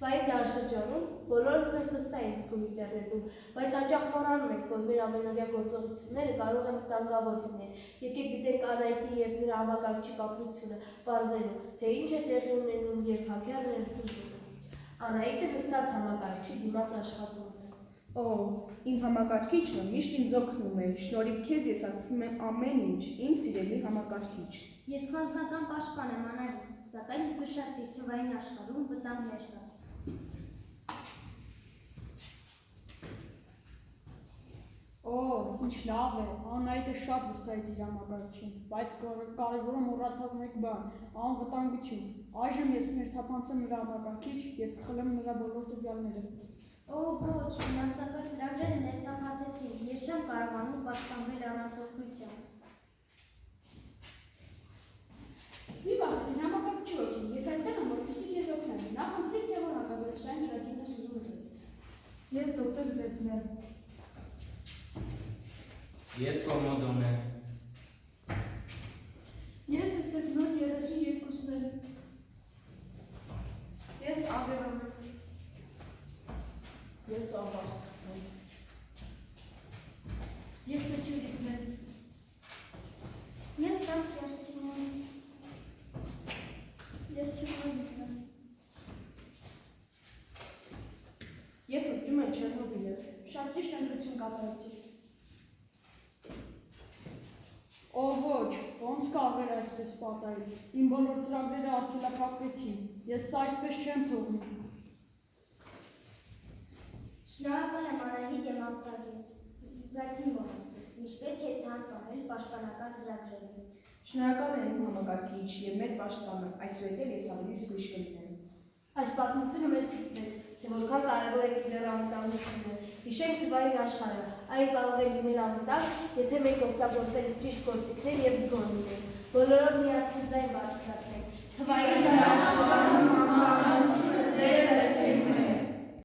Թվային դարաշրջանում բոլորս մեզ վստահ ենք զգում ինտերնետում, բայց հաճախ մոռանում ենք, որ մեր ամենօրյա գործողությունները կարող են վտանգավոր լինել։ Եկեք դիտենք Անահիտի և նրա համակարգչի պատմությունը, պարզելու, թե ինչ է տեղի ունենում, երբ հաքերն են փնտրում։ Անահիտը նստած համակարգչի դիմաց աշխատում է։ Օ, իմ համակարգիչը միշտ ինձ օգնում է, շնորհիվ քեզ ես ասում եմ ամեն ինչ, իմ սիրելի համակարգիչ։ Ես քո անձնական պաշտպան եմ, Անահիտ, սակայն զգուշացիր, թվային աշխարհում վտանգներ կա։ Օ, ինչ լավ է, Անահիտը շատ վստահեց իր համակարգչին, բայց կարևորը մոռացավ մեկ բան, անվտանգություն։ Այժմ ես ներթափանցեմ նրա համակարգիչ և կխլեմ նրա բոլոր տվյալները։ Օ, ոչ, ֆինանսական ծրագրերը ներթափանցեցին, ես չեմ կարողանում պաշտպանվել առանց օգնության։ Մի վախեցին, համակարգչի օգին, ես այստեղ եմ, որպեսզի քեզ օգնեմ, նախ խնդրիր, թե որ հակադեպության ծրագիրն ես ուզում ուղղել։ Ես դոկտոր Վեբներ։ Ես Կոմոդոն եմ։ Ես Սեփնոն 32-ն եմ։ Ես Աբերան եմ։ Ես Աբաստն եմ։ Ես Սեքյուրիտն եմ։ Ես Կասպերսկին եմ։ Ես Չերնոբիլն եմ։ Ես ապրում եմ Չերնոբիլը։ Շատ ճիշտ ընտրություն կատարեցիր։ Օ, ոչ, ոնց կարող էր այսպես պատահել, իմ բոլոր ծրագրերը արգելափակվեցին, ես սա այսպես չեմ թողնում։ Շնորհակալ եմ Անահիտ և Աստղագետ, բայց մի մոռացեք, միշտ պետք է թանկ պահել պաշտպանական ծրագրերը։ Շնորհակալ եմ իմ համակարգիչ և մեր պաշտպանը, այսուհետև ես ավելի զգույշ կլինեմ։ Այս պատմությունը մեզ ցույց տվեց, թե որքան կարևոր է կիբերանվտանգությունը։ Հիշենք թվային աշխարհը, այն կարող է լինել անվտանգ, եթե մենք օգտագործենք ճիշտ գործիքներ և զգոն լինենք։ Բոլորով միասին ձայն բարձրացնենք,